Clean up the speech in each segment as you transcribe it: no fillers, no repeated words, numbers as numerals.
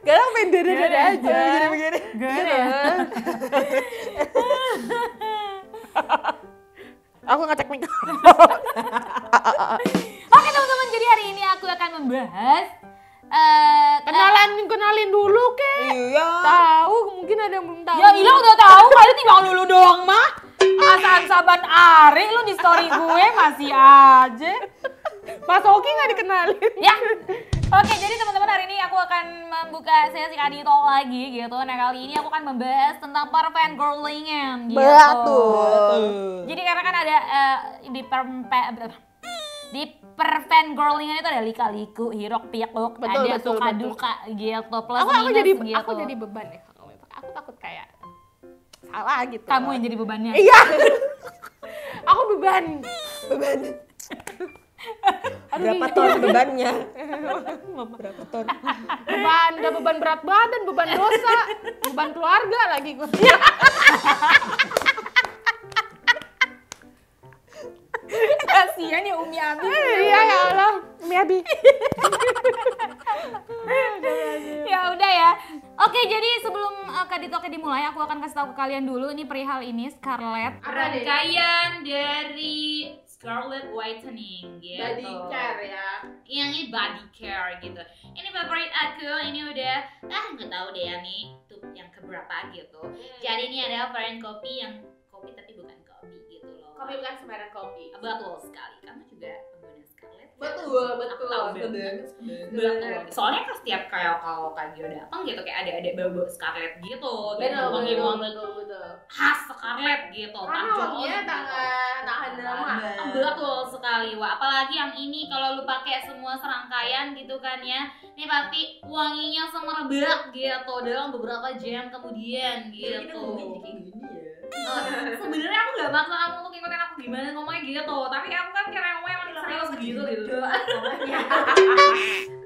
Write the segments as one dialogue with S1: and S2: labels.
S1: Kadang pengen dada aja.
S2: Jadi begini.
S1: Gini. Aku ngecek mic.
S3: Oke teman-teman, jadi hari ini aku akan membahas
S1: Kenalin dulu ke.
S2: Iya.
S1: Tahu mungkin ada yang belum tahu.
S3: ya Ila udah tahu, kali timbang lulu doang mah. Asal saban Ari lu di story gue masih aja.
S1: Mas Oki nggak dikenalin.
S3: Ya. Oke, jadi teman-teman hari ini aku akan membuka sesi Kadito lagi gitu. Nah, kali ini aku akan membahas tentang fangirlingan gitu.
S1: Betul.
S3: Jadi karena kan ada di fangirlingan itu ada lika-liku, hiruk pikuk,
S1: Betul,
S3: ada
S1: betul,
S3: suka-duka gitu, plus
S1: Aku
S3: minus
S1: jadi
S3: gitu.
S1: aku jadi beban ya. Aku takut kayak salah gitu.
S3: Kamu yang jadi bebannya.
S1: Iya. Aku beban. Aduh,
S2: Berapa
S1: gini.
S2: ton bebannya? Berapa ton?
S1: Beban, udah beban berat badan, beban dosa, beban keluarga lagi gue.
S3: Kasian ya Umi Abi.
S1: Iya ya Allah, Umi Abi.
S3: Ya udah ya. Oke, jadi sebelum Kadito dimulai, aku akan kasih tahu ke kalian dulu ini perihal ini Scarlett. Rangkaian dari Scarlett Whitening gitu.
S1: Body care ya.
S3: Yang ini body care gitu. Ini favorit aku, ini udah nggak tahu deh ya nih tuh yang keberapa gitu. Jadi ini adalah varian kopi yang kopi tapi bukan kopi gitu loh.
S1: Kopi bukan sembarang kopi.
S3: Betul sekali. Kamu juga pengguna Scarlett?
S1: Betul.
S3: Aku tahu banget. Betul. Soalnya kan setiap kalau Kak Gio datang gitu kayak ada bau Scarlett gitu. Wangi-wangi
S1: betul.
S3: khas Scarlett gitu.
S1: Karena wanginya tahan lama.
S3: Betul sekali, Wak. Apalagi yang ini kalau lu pakai semua serangkaian gitu kan ya. Ini pasti wanginya semerbak gitu dalam beberapa jam kemudian gitu. Sebenarnya aku nggak maksa kamu untuk ngikutin aku gimana ngomongnya gitu, tapi aku kan cara ngomongnya emang serius gitu.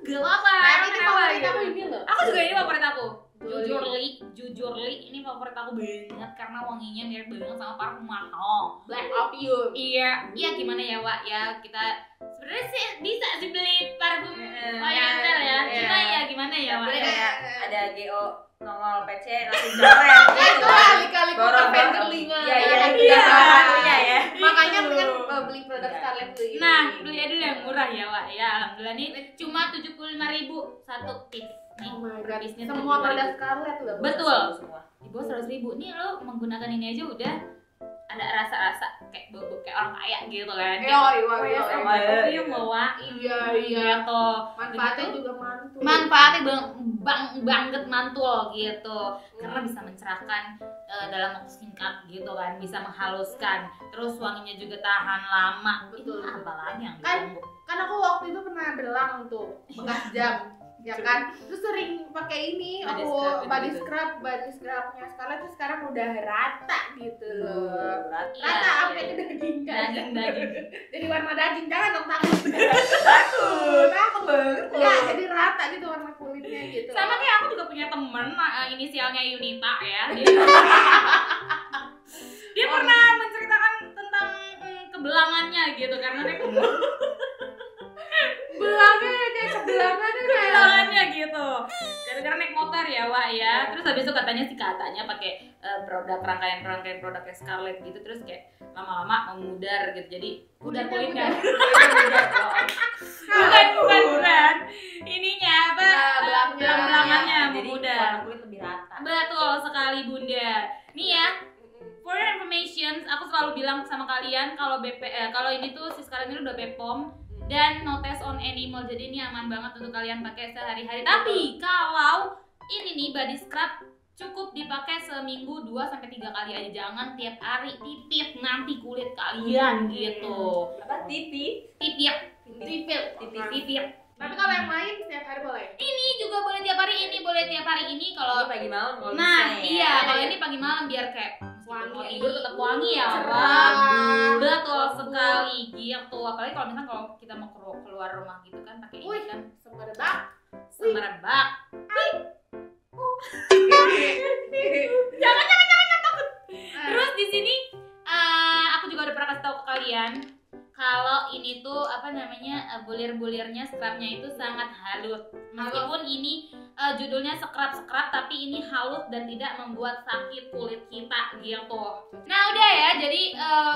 S3: Gak apa-apa.
S1: Tapi ini favorit aku ini loh.
S3: Aku juga ini favorit aku. Jujur li, ini favorit aku banget karena wanginya mirip banget sama parfum mahal.
S1: Black Opium.
S3: Iya gimana ya Wak ya, kita sebenarnya sih bisa sih beli parfum YSL ya. Cuma ya gimana ya Wak ya.
S2: Ada GO nongol PC langsung jalan.
S1: Itu kali-kali fangirlingan.
S2: Iya. Satunya ya.
S1: Makanya mendingan beli produk Scarlett dulu ini.
S3: Nah, beli aja dulu yang murah ya Wak ya. Alhamdulillah nih cuma 75.000 satu piece. Nih,
S1: Oh my god,
S3: piece-nya
S1: semua
S3: 75.000.
S1: produk Scarlett loh.
S3: Betul.
S2: Semua.
S3: Di bawah 100.000 nih lo menggunakan ini aja udah ada rasa-rasa kayak bau kayak orang kaya gitu kan.
S1: Iya.
S3: Sama kopium loh Wak.
S1: Iya.
S3: Gitu.
S1: Manfaatnya juga mantul.
S3: Manfaatnya banget mantul gitu. Karena bisa mencerahkan dalam waktu singkat gitu kan, bisa menghaluskan. Terus wanginya juga tahan lama.
S1: Betul.
S3: Itu apa lagi yang
S1: Kan-
S3: ditunggu?
S1: Kan aku waktu itu pernah belang tuh bekas jam. Ya kan, terus sering pakai ini
S3: Body
S1: aku
S3: scrub
S1: body
S3: gitu.
S1: scrubnya Scarlett tuh sekarang udah rata gitu loh. Rata
S3: Iya,
S1: sampai
S3: iya.
S1: ke daging kan.
S3: Daging.
S1: Jadi warna daging, jangan dong takut.
S2: Takut banget.
S1: Ya, jadi rata gitu warna kulitnya gitu.
S3: Sama kayak aku juga punya temen inisialnya Yunita ya. Dia pernah menceritakan tentang kebelangannya gitu karena dia
S1: belangnya kayak kebelangannya kayak
S3: kebelangannya gitu. Gara-gara naik motor ya, Wak ya. Terus habis itu katanya pakai produk rangkaian produknya Scarlett gitu, terus kayak lama-lama memudar gitu. Jadi pudar kulitnya. Bukan. Ininya apa? Belang-belangannya
S2: Jadi
S3: memudar.
S2: warna kulit lebih rata.
S3: Betul sekali Bunda. Nih ya, for your information, aku selalu bilang sama kalian kalau kalau ini tuh si Scarlett ini udah BPOM dan no test on animal, jadi ini aman banget untuk kalian pakai sehari-hari. Tapi kalau ini nih body scrub cukup dipakai seminggu 2-3 kali aja, jangan tiap hari. Titip nanti kulit kalian gitu.
S2: Apa tipi?
S3: Tipir.
S1: Tapi kalau yang lain setiap hari boleh.
S3: Ini juga boleh tiap hari, ini boleh tiap hari ini kalau
S2: Ini pagi malam kalau
S3: nah
S2: bisa ya.
S3: iya kalau ini pagi malam biar kayak
S1: Wangi.
S3: mau tidur tetap wangi ya
S1: Cerah.
S3: Wak. Betul sekali gitu. Apalagi kalau misalkan kalau kita mau keluar rumah gitu kan pakai ini kan
S1: Semerbak.
S3: semerbak. Terus di sini aku juga udah pernah kasih tahu ke kalian kalau ini tuh apa namanya bulir-bulirnya scrubnya itu sangat halus. Meskipun ini judulnya sekrap-sekrap, tapi ini halus dan tidak membuat sakit kulit kita gitu. Nah udah ya, jadi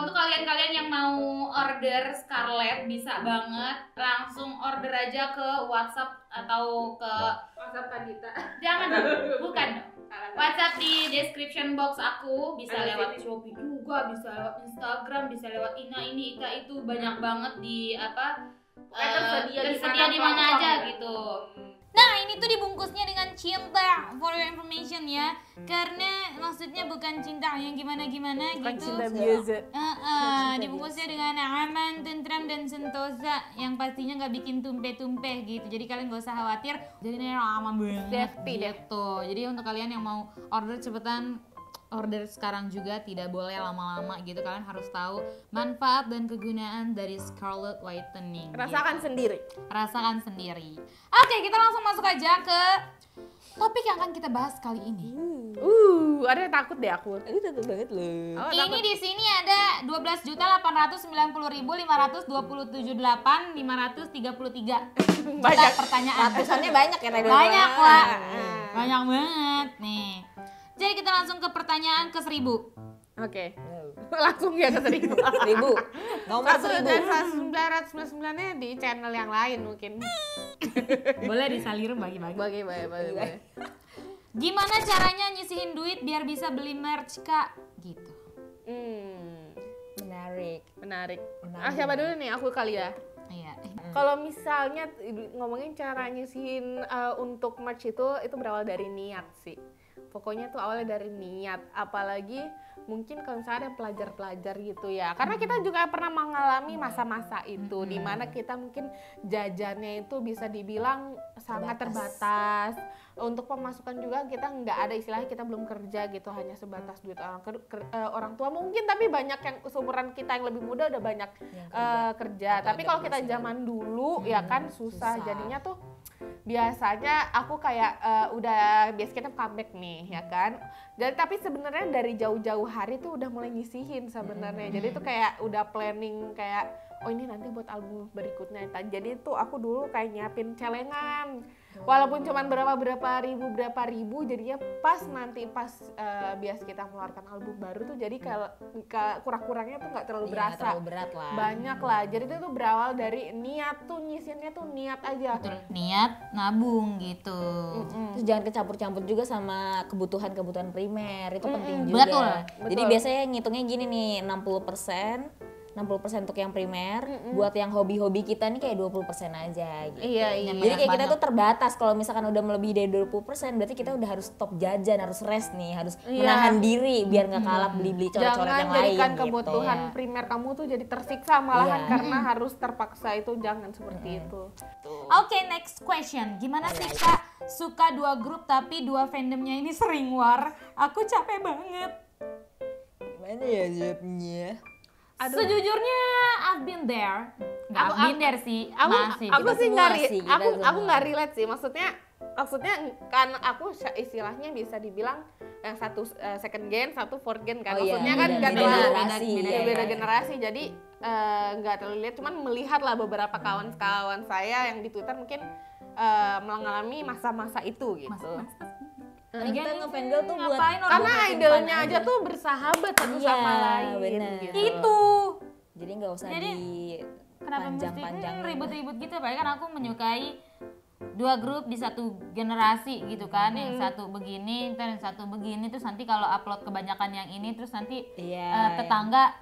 S3: untuk kalian-kalian yang mau order Scarlett bisa banget langsung order aja ke WhatsApp atau ke
S1: WhatsApp Kadita.
S3: jangan bukan WhatsApp di description box aku, bisa lewat Shopee juga, bisa lewat Instagram, bisa lewat ini Ika itu, banyak banget di tersedia di mana aja gitu. Nah ini tuh dibungkusnya dengan cinta, for your information ya, karena maksudnya bukan cinta yang gimana-gimana gitu.
S4: Cinta biasa.
S3: Dibungkusnya dengan aman, tentram dan sentosa, yang pastinya nggak bikin tumpeh-tumpeh gitu. Jadi kalian gak usah khawatir, jadi ini aman banget gitu. Jadi untuk kalian yang mau order cepetan order sekarang juga, tidak boleh lama-lama gitu. Kalian harus tahu manfaat dan kegunaan dari Scarlett Whitening.
S4: Rasakan sendiri.
S3: Rasakan sendiri. Oke, kita langsung masuk aja ke topik yang akan kita bahas kali ini.
S4: Ada yang takut deh aku.
S5: Aku takut banget loh.
S4: Oh,
S3: Ini di sini ada 12.890.528.533.
S4: Banyak
S3: pertanyaan.
S5: Ratusannya banyak ya tadi.
S3: Banyak lah. Banyak banget nih. Jadi kita langsung ke pertanyaan ke 1000.
S4: Oke. Langsung ya ke 1000.
S5: 1000. Nomor 1000.
S4: Dan 1999-nya di channel yang lain mungkin.
S3: Boleh disalir bagi-bagi.
S4: Bagi.
S3: Gimana caranya nyisihin duit biar bisa beli merch, Kak? Gitu.
S5: Menarik.
S4: Siapa dulu nih? Aku kali ya.
S3: Iya.
S4: Kalau misalnya ngomongin cara nyisihin untuk merch itu berawal dari niat sih. Pokoknya tuh awalnya dari niat, apalagi mungkin kalau misalnya ada pelajar-pelajar gitu ya, karena kita juga pernah mengalami masa-masa itu di mana kita mungkin jajannya itu bisa dibilang sangat terbatas. Untuk pemasukan juga kita nggak ada, istilahnya kita belum kerja gitu, hanya sebatas duit orang tua mungkin, tapi banyak yang seumuran kita yang lebih muda udah banyak kerja. Tapi kalau kita zaman dulu ya kan susah. Jadinya tuh biasanya aku kayak udah biasa kita comeback nih ya kan. Jadi tapi sebenarnya dari jauh-jauh hari tuh udah mulai nyisihin sebenarnya. Jadi tuh kayak udah planning kayak oh ini nanti buat album berikutnya. Jadi tuh aku dulu kayak nyiapin celengan. Walaupun cuman berapa ribu jadinya pas bias kita mengeluarkan album baru tuh jadi kalau kurang-kurangnya tuh nggak terlalu berasa.
S5: Terlalu berat lah.
S4: Banyak lah. Jadi itu tuh berawal dari niat tuh, nyisinnya tuh niat aja.
S3: Betul. Niat nabung gitu.
S5: Terus jangan kecampur-campur juga sama kebutuhan primer, itu penting juga.
S3: Betul.
S5: Jadi biasanya ngitungnya gini nih, 60% untuk yang primer, buat yang hobi-hobi kita nih kayak 20% aja gitu.
S4: Iya.
S5: Jadi kayak kita tuh terbatas, kalau misalkan udah melebihi dari 20% berarti kita udah harus stop jajan, harus rest nih, harus menahan diri biar nggak kalap beli-beli coret-coret yang lain.
S4: Jangan jadikan
S5: gitu.
S4: kebutuhan primer kamu tuh jadi tersiksa malahan karena harus terpaksa, itu jangan seperti itu.
S3: Oke, next question. Gimana sih Kak suka 2 grup tapi 2 fandomnya ini sering war? Aku capek banget.
S5: Gimana ya jawabnya?
S3: Sejujurnya I've been there. Nggak been there sih, masih.
S4: Aku sih
S5: semua
S4: nggak
S5: sih, kita
S4: aku
S5: semua.
S4: nggak relate sih. Maksudnya kan aku istilahnya bisa dibilang yang satu second gen, satu fourth gen kan.
S5: Oh iya,
S4: Maksudnya kan nggak
S5: beda
S4: terlalu
S5: generasi,
S4: beda
S5: ya.
S4: generasi. Jadi nggak terlalu lihat, cuman melihat lah beberapa kawan-kawan saya yang di Twitter mungkin mengalami masa-masa itu gitu.
S5: Kita ngefangirl tuh buat
S3: Ngapain orang
S4: Karena idolnya aja tuh bersahabat satu sama lain
S5: bener.
S4: gitu.
S3: itu.
S5: Jadi nggak usah
S3: Jadi, kenapa mesti
S5: panjang-panjangin.
S3: ribut-ribut gitu? Padahal kan aku menyukai 2 grup di satu generasi gitu kan. Yang satu begini, ntar yang satu begini, terus nanti kalau upload kebanyakan yang ini, terus nanti tetangga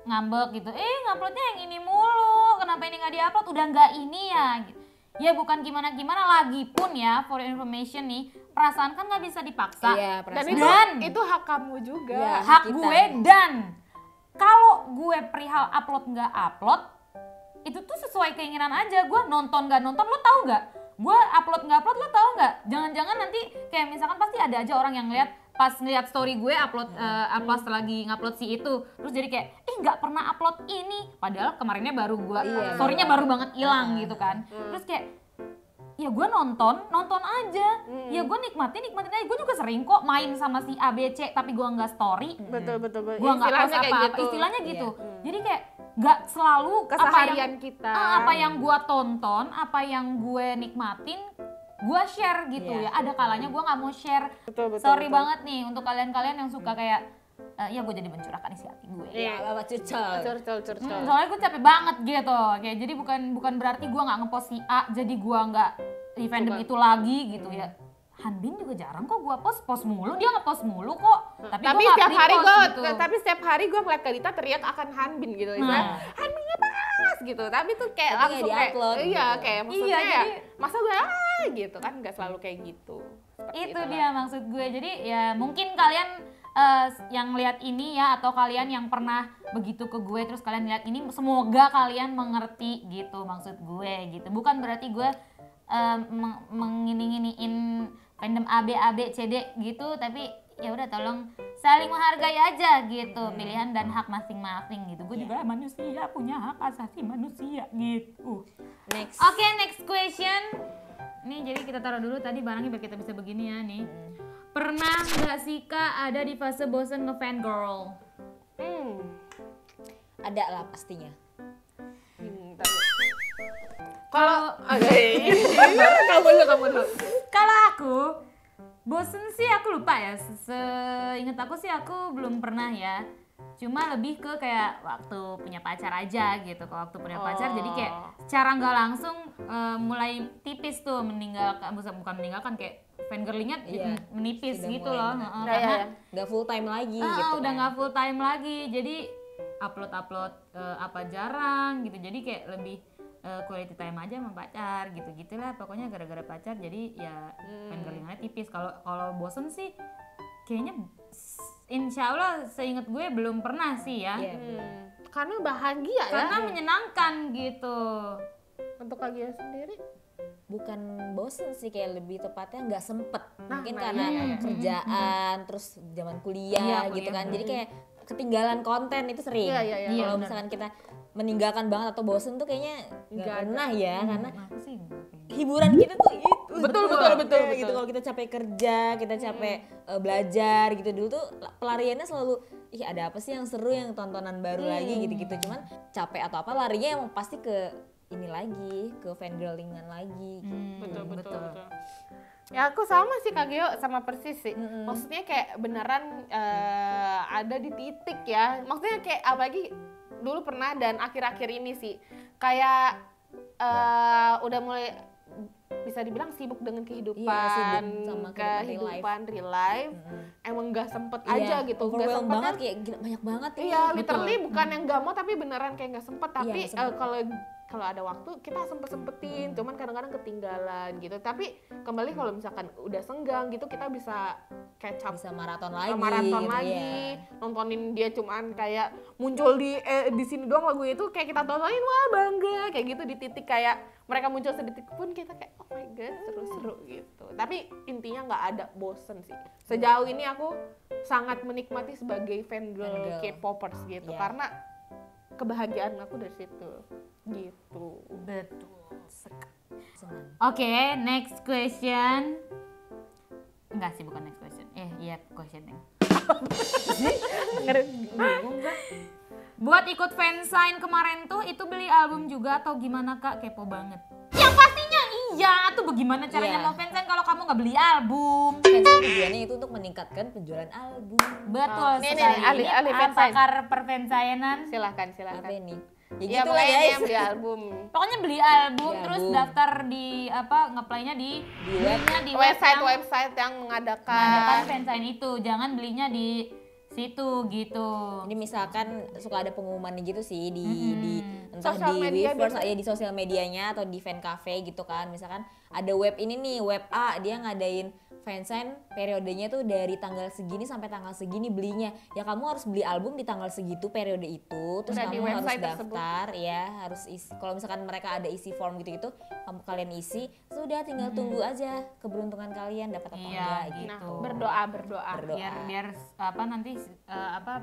S3: ngambek gitu. Nguploadnya yang ini mulu, kenapa ini nggak diupload? Udah nggak ini ya gitu. Ya bukan gimana-gimana, lagi pun ya for your information nih, perasaan kan nggak bisa dipaksa.
S5: Iya,
S4: Dan
S5: perasaan.
S4: itu hak kamu juga.
S5: Iya.
S3: Hak
S5: kita.
S3: gue, dan kalau gue perihal upload nggak upload itu tuh sesuai keinginan aja. Gue nonton nggak nonton, lo tahu nggak? Gue upload nggak upload, lo tahu nggak? Jangan-jangan nanti kayak misalkan pasti ada aja orang yang lihat pas ngeliat story gue upload pas lagi ngupload si itu, terus jadi kayak nggak pernah upload ini, padahal kemarinnya baru gue storynya baru banget hilang gitu kan. Terus kayak ya gue nonton aja, ya gue nikmatin aja. Gue juga sering kok main sama si ABC tapi gue nggak story,
S4: Betul.
S3: gue nggak post apa-apa, istilahnya gitu. Jadi kayak nggak selalu
S4: Keseharian kita.
S3: apa yang gue tonton, apa yang gue nikmatin gue share gitu
S5: Iya.
S3: ya. Ada kalanya gue nggak mau share.
S4: Betul.
S3: Sorry banget nih untuk kalian-kalian yang suka kayak ya gue jadi mencurahkan isi hati gue.
S4: Iya.
S5: Bapak curcol.
S4: Curcol.
S3: Soalnya gue capek banget gitu. Kayak jadi bukan berarti gue nggak ngepost si A jadi gue nggak di fandom itu lagi gitu ya. Hanbin juga jarang kok gue post mulu, dia ngepost mulu kok. Tapi
S4: Tapi
S3: gua nggak
S4: setiap hari
S3: repost
S4: gue,
S3: gitu.
S4: tapi setiap hari gue ngeliat Kadita teriak akan Hanbin gitu, misalnya Hanbin ngebahas gitu. Tapi tuh kayak
S5: Tapi
S4: langsung
S5: nggak
S4: kayak,
S5: di-upload
S4: iya
S5: gitu.
S4: kayak maksudnya
S3: Iya,
S4: ya,
S3: jadi-
S4: masa gue gitu kan, nggak selalu kayak gitu. Seperti
S3: Itu
S4: itulah.
S3: dia maksud gue. Jadi ya mungkin kalian yang lihat ini ya, atau kalian yang pernah begitu ke gue terus kalian lihat ini, semoga kalian mengerti gitu maksud gue gitu. Bukan berarti gue mengini-nginiin fandom A B C D gitu, tapi ya udah tolong saling menghargai aja gitu pilihan dan hak masing-masing gitu. Gue juga manusia, punya hak asasi manusia gitu.
S5: Next.
S3: Oke, next question. Nih jadi kita taruh dulu tadi barangnya biar kita bisa begini ya nih. Pernah nggak sih Kak ada di fase bosen nge-fangirl?
S5: Ada lah pastinya.
S4: Ntar dulu. Kalau kamu dulu.
S3: Kalau aku bosen sih aku lupa ya. Seingat aku sih aku belum pernah ya. Cuma lebih ke kayak waktu punya pacar aja gitu. Kalau waktu punya pacar jadi kayak secara nggak langsung mulai tipis tuh meninggalkan, bukan meninggalkan, kayak fangirlingnya
S5: Iya.
S3: menipis
S5: Sudah
S3: gitu
S5: mulai
S3: loh.
S5: nggak-
S3: Karena
S5: Nggak full time lagi
S3: udah
S5: gitu kan.
S3: nggak full time lagi, jadi upload apa jarang gitu, jadi kayak lebih quality time aja sama pacar gitu gitulah pokoknya. Gara-gara pacar jadi ya fangirlingannya tipis. Kalau bosen sih kayaknya insya Allah seingat gue belum pernah sih ya.
S5: Iya.
S4: Karena bahagia ya.
S3: Karena menyenangkan gitu.
S4: Untuk Kagia sendiri,
S5: Bukan bosen sih, kayak lebih tepatnya nggak sempet. Mungkin
S4: nah,
S5: karena
S4: iya.
S5: kerjaan, terus zaman kuliah
S3: Iya,
S5: gitu
S3: kuliah.
S5: kan. Jadi kayak ketinggalan konten itu sering.
S4: Iya,
S5: Kalau
S3: benar.
S5: misalkan kita meninggalkan banget atau bosen tuh kayaknya nggak
S4: Nggak ada.
S5: pernah ya, karena
S3: Aku sih enggak kayak gitu.
S5: hiburan kita tuh itu.
S4: Betul.
S5: Gitu. Kalau kita capek kerja, kita capek belajar gitu, dulu tuh pelariannya selalu ada apa sih yang seru, yang tontonan baru lagi gitu-gitu. Cuman capek atau apa larinya emang pasti ke ini lagi, ke fangirlingan lagi.
S4: betul. Ya aku sama sih Kak Gio, sama persis sih. Maksudnya kayak beneran ada di titik ya. Maksudnya kayak apalagi dulu pernah dan akhir-akhir ini sih kayak udah mulai bisa dibilang sibuk dengan kehidupan,
S5: Iya, sibuk sama kehidupan
S4: real life. Emang nggak sempet
S5: Iya,
S4: aja gitu, nggak
S5: overwhelmed
S4: sempet
S5: banget,
S4: kan?
S5: kayak gila, banyak banget ya.
S4: Iya, literally bukan yang nggak mau, tapi beneran kayak nggak sempet. Tapi
S5: nggak sempet.
S4: kalau ada waktu kita sempet-sempetin, cuman kadang-kadang ketinggalan gitu. Tapi kembali kalau misalkan udah senggang gitu, kita bisa catch up,
S5: Bisa maraton lagi.
S4: maraton
S5: gitu,
S4: lagi,
S5: iya.
S4: nontonin dia cuman kayak muncul di sini doang lagu itu, kayak kita tontonin wah bangga kayak gitu. Di titik kayak mereka muncul sedetik pun kita kayak oh my god seru-seru gitu. Tapi intinya nggak ada bosen sih. Sejauh ini aku sangat menikmati sebagai fangirl
S5: Fangirl.
S4: K-popers gitu,
S5: Iya.
S4: karena kebahagiaan aku dari situ gitu.
S3: Betul sekali.
S5: Senang.
S3: Oke, next question. Enggak sih, bukan next question. Iya, questioning.
S4: Bingung gak?
S3: Buat ikut fansign kemarin tuh itu beli album juga atau gimana Kak? Kepo banget. Yang pastinya iya. Tuh bagaimana caranya
S5: Iya.
S3: mau fansign kalau kamu nggak beli album?
S5: Fansign tujuannya itu untuk meningkatkan penjualan album.
S3: Betul
S4: Nih,
S3: sekali.
S4: ahli
S3: Ini
S4: fansign.
S3: pakar perfansignan.
S4: silahkan
S5: Apa ini?
S4: ya
S5: Ya gitu lah
S4: pokoknya
S5: guys.
S4: yang beli album
S3: Pokoknya beli album,
S5: Beli
S3: terus
S5: album.
S3: daftar di nge-playnya di
S5: web.
S3: belinya di web yang
S4: website yang mengadakan
S3: mengadakan fansign itu. Jangan belinya di situ gitu.
S5: Ini misalkan suka ada pengumumannya gitu sih di entah
S4: Sosial
S5: di
S4: media
S5: Weverse
S4: biasanya.
S5: ya, di sosial medianya atau di fan cafe gitu kan. Misalkan ada web ini nih, web A, dia ngadain fansign periodenya tuh dari tanggal segini sampai tanggal segini belinya. Ya kamu harus beli album di tanggal segitu periode itu, terus
S4: Udah di
S5: kamu harus
S4: website tersebut.
S5: daftar ya, harus isi. Kalau misalkan mereka ada isi form gitu-gitu, kalian isi, sudah tinggal tunggu aja keberuntungan kalian dapat apa
S3: Iya,
S5: enggak
S3: gitu.
S4: nah
S5: gitu.
S4: berdoa
S5: Berdoa.
S3: Biar apa nanti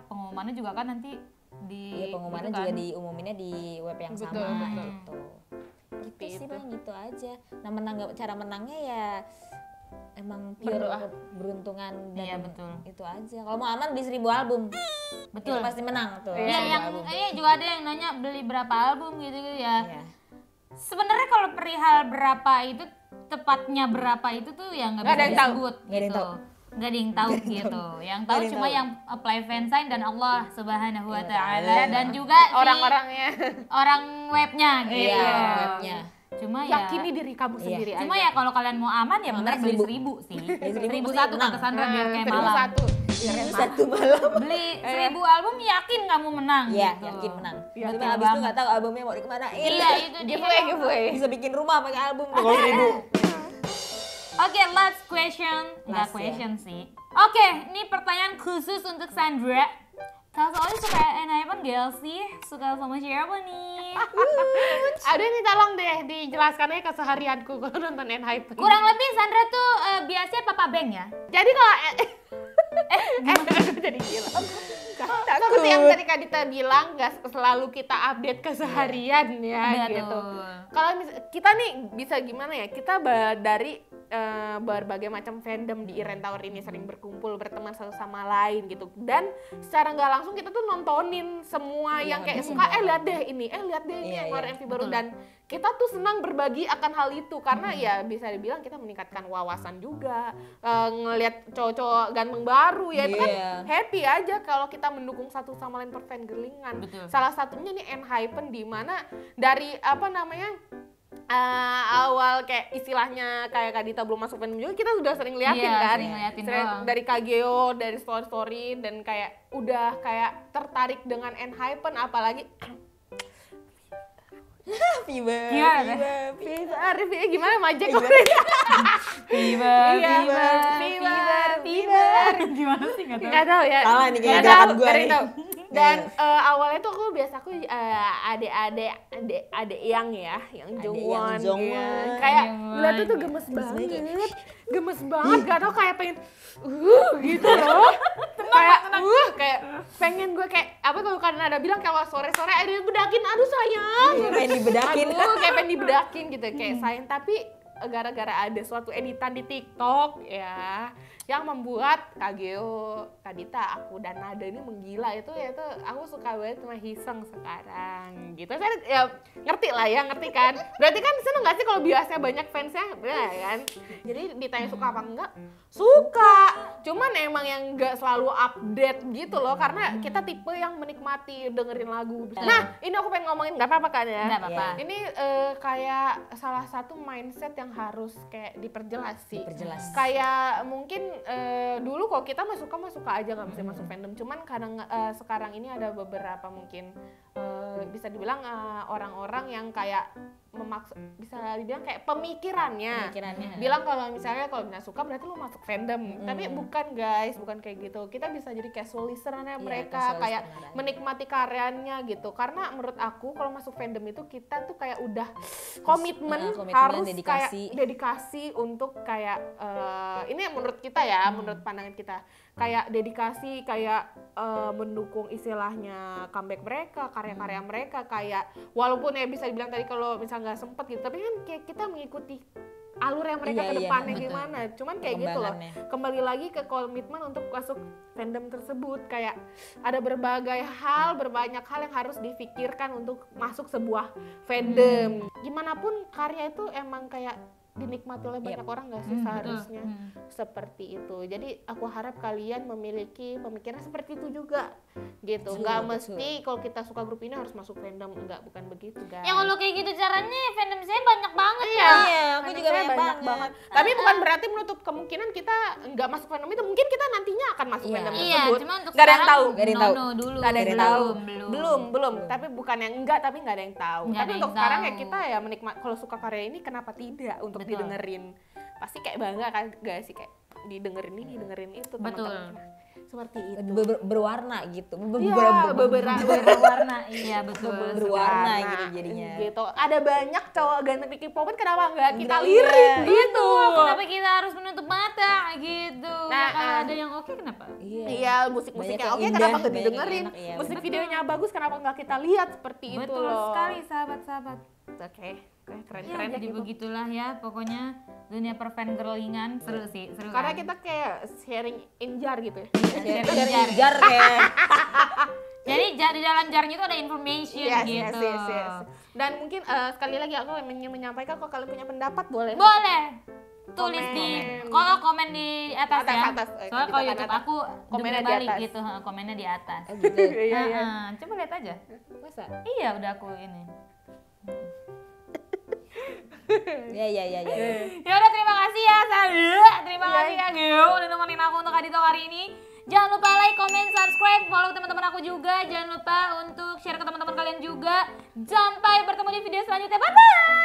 S3: pengumumannya juga kan nanti di
S5: Iya, pengumumannya
S3: itu kan.
S5: juga diumuminnya di web yang
S4: Betul,
S5: sama
S4: betul.
S5: gitu. Gitu sih
S4: itu.
S5: Bang, gitu aja. Nah, cara menangnya ya emang pure
S4: Berdoa.
S5: keberuntungan dan
S3: Iya, betul.
S5: itu aja. Kalau mau aman beli 1000 album.
S3: Betul.
S5: Itu pasti menang tuh.
S3: Iya,
S5: 1000
S3: yang
S5: album.
S3: juga ada yang nanya beli berapa album gitu ya.
S5: Iya.
S3: Sebenarnya kalau perihal berapa itu tepatnya berapa itu tuh yang nggak
S4: Nggak
S3: bisa
S4: ada yang tahu.
S3: disebut
S5: Nggak ada yang
S3: gitu.
S5: tahu.
S3: Nggak ada yang tahu gitu. Yang tahu
S5: ada yang
S3: cuma
S5: tahu.
S3: yang apply fansign dan Allah Subhanahu wa taala
S5: Ta'ala.
S3: dan juga si
S4: Orang-orangnya
S3: orang webnya gitu.
S5: Iya, webnya.
S3: Cuma ya
S4: yakini diri kamu sendiri
S3: cuma
S4: aja.
S3: ya kalau kalian mau aman ya bener beli 1000 sih.
S5: 1000
S3: 1001
S5: menang.
S3: kata Sandra biar kayak
S4: Seribu
S3: malam.
S4: satu.
S5: Satu malam.
S3: Beli 1000 album yakin kamu menang
S5: Iya,
S3: gitu.
S5: yakin menang.
S4: Iya,
S5: Tapi
S3: betul
S5: abis itu
S3: banget.
S5: nggak tahu albumnya mau dikemanain.
S3: Iya itu dia.
S4: Giveaway.
S5: Bisa bikin rumah pakai album tuh kalau 1000.
S3: Oke, last question. Enggak
S5: Last,
S3: question sih. Oke, ini pertanyaan khusus untuk Sandra. Kak Soli suka Enhypen gak sih? Suka sama siapa nih?
S4: Ada nih, tolong deh dijelaskannya keseharianku kalau nonton Enhypen.
S3: Kurang lebih Sandra tuh biasanya Papa Beng ya?
S4: Jadi kalau jadi gila. Seperti yang tadi Kak Dita bilang, nggak selalu kita update keseharian ya
S3: Betul.
S4: gitu. Kalau kita nih bisa gimana ya? Kita dari berbagai macam fandom di Iren Tower ini sering berkumpul berteman satu sama lain gitu, dan secara nggak langsung kita tuh nontonin semua yang kayak suka lihat deh ini yang keluar MV baru,
S3: betul.
S4: dan kita tuh senang berbagi akan hal itu karena ya bisa dibilang kita meningkatkan wawasan juga, ngelihat cowok-cowok ganteng baru ya itu kan happy aja kalau kita mendukung satu sama lain perfangirlingan.
S3: Betul.
S4: Salah satunya nih Enhypen, di mana dari apa namanya awal kayak istilahnya kayak Kak Dita belum masuk fandom juga, kita sudah sering liatin
S3: Iya,
S4: kan,
S3: sering liatin doang.
S4: dari Kageo, dari story dan kayak udah kayak tertarik dengan Enhypen, apalagi
S5: Fever.
S4: Review gimana Majek
S3: Fever,
S4: Fever.
S3: Gimana sih nggak tahu?
S4: Nggak tahu ya.
S5: Salah nih kayaknya
S4: Nggak
S5: gerakan
S4: tahu,
S5: gua
S4: nggak
S5: nih.
S4: tahu. Dan awalnya tuh aku adik-adik yang Jongwon,
S5: Jongwon.
S4: ya. Kayak
S3: Jongwon.
S4: lihat tuh gemes banget, gak tau kayak pengen gitu loh. Kayak pengen gue kayak apa kalau karena ada bilang kalau sore-sore ada yang bedakin, aduh sayang.
S5: Pengen dibedakin.
S4: Aduh, kayak pengen dibedakin gitu, kayak sayang, tapi gara-gara ada suatu editan di TikTok ya yang membuat Kageo, Kak Dita, aku dan Nada ini menggila, itu aku suka banget sama Hiseng sekarang gitu. Saya ya ngerti kan, berarti kan seneng gak sih kalau biasanya banyak fansnya, ya kan? Jadi ditanya suka apa enggak? Suka, cuman emang yang nggak selalu update gitu loh, karena kita tipe yang menikmati dengerin lagu. Nah ini aku pengen ngomongin, nggak apa-apa kan ya?
S3: Nggak apa-apa.
S4: Ini kayak salah satu mindset yang harus kayak diperjelas sih. Kayak mungkin dulu kalau kita mah suka aja, nggak bisa masuk fandom. Cuman kadang sekarang ini ada beberapa mungkin bisa dibilang orang-orang yang kayak memaksa, bisa dibilang kayak pemikirannya. Bilang kalau misalnya suka berarti lu masuk fandom. Tapi bukan guys, bukan kayak gitu. Kita bisa jadi casual listener-nya mereka, kayak menikmati karyanya gitu. Karena menurut aku kalau masuk fandom itu kita tuh kayak udah komitmen harus
S5: dedikasi.
S4: kayak dedikasi untuk kayak ini menurut kita ya, menurut pandangan kita, kayak dedikasi, kayak mendukung istilahnya comeback mereka, karya-karya mereka, kayak walaupun ya bisa dibilang tadi kalau misalnya nggak sempet gitu, tapi kan kayak kita mengikuti alur yang mereka ke depannya gimana. Cuman kayak gitu loh, kembali lagi ke komitmen untuk masuk fandom tersebut, kayak ada berbagai hal, banyak hal yang harus difikirkan untuk masuk sebuah fandom. Gimana pun karya itu emang kayak dinikmati oleh banyak orang gak sih seharusnya seperti itu. Jadi aku harap kalian memiliki pemikiran seperti itu juga gitu. Gak mesti kalau kita suka grup ini harus masuk fandom, enggak, bukan begitu guys.
S3: Ya kalau kayak gitu caranya fandom saya banyak banget ya.
S5: Iya, aku
S4: Fandom
S5: juga
S4: saya
S5: banyak banget.
S4: Tapi bukan berarti menutup kemungkinan kita nggak masuk fandom itu. Mungkin kita nantinya akan masuk fandom
S3: Iya,
S4: tersebut.
S3: cuma untuk
S4: Nggak ada yang
S3: sekarang
S4: tahu.
S5: Nggak ada yang tahu.
S3: no dulu.
S4: Nggak ada yang tahu.
S3: Belum.
S4: Tapi bukan yang enggak, tapi nggak ada yang tahu.
S3: Nggak
S4: Tapi
S3: ada
S4: untuk
S3: yang
S4: sekarang ya
S3: tahu.
S4: kita ya menikmati, kalau suka karya ini kenapa tidak untuk
S3: Betul.
S4: didengerin. Pasti kayak bangga kan gak sih, kayak didengerin ini, didengerin itu,
S3: Betul.
S4: teman-teman. Seperti itu.
S5: Berwarna gitu.
S4: Iya, beberapa
S3: Berwarna. Iya betul.
S5: Berwarna gitu jadinya.
S4: Gitu. Ada banyak cowok ganteng di K-pop, kenapa nggak kita
S5: Iya.
S4: lirik gitu.
S3: Kenapa kita harus menutup mata gitu?
S4: Nah,
S3: Kalau ada yang oke kenapa?
S4: Iya, musik-musiknya
S5: Banyak
S4: oke,
S5: yang
S4: kenapa
S5: indah,
S4: nggak
S5: banyak yang
S4: didengerin?
S5: enak, iya,
S4: Musik
S3: betul.
S4: videonya bagus, kenapa nggak kita lihat seperti itu
S3: Betul
S4: loh.
S3: sekali sahabat-sahabat.
S4: Oke,
S3: Ya,
S4: keren-keren
S3: jadi
S4: gitu.
S3: begitulah ya, pokoknya dunia perfangirlingan seru sih, seru.
S4: Karena
S3: kan?
S4: kita kayak sharing in jar gitu ya.
S3: Share jar.
S5: Jar kayak
S3: Jadi di dalam jarnya itu ada information gitu.
S4: Yes. Dan mungkin sekali lagi aku ingin menyampaikan kalau kalian punya pendapat boleh.
S3: Boleh. Tulis
S4: Komen.
S3: di kalau komen di atas ya.
S4: Atas.
S3: Soalnya kalau YouTube
S4: atas.
S3: aku
S4: Komennya
S3: komennya
S4: di
S3: balik
S4: atas.
S3: gitu, komennya di atas.
S5: Gitu.
S4: Iya.
S3: Coba lihat aja.
S4: Masa?
S3: Iya, udah aku ini.
S5: Ya.
S3: Ya udah, terima kasih ya Salih. Terima kasih Kak Geo udah nemenin aku untuk Adi Talk hari ini. Jangan lupa like, comment, subscribe, follow teman-teman aku juga. Jangan lupa untuk share ke teman-teman kalian juga. Sampai bertemu di video selanjutnya. Bye bye.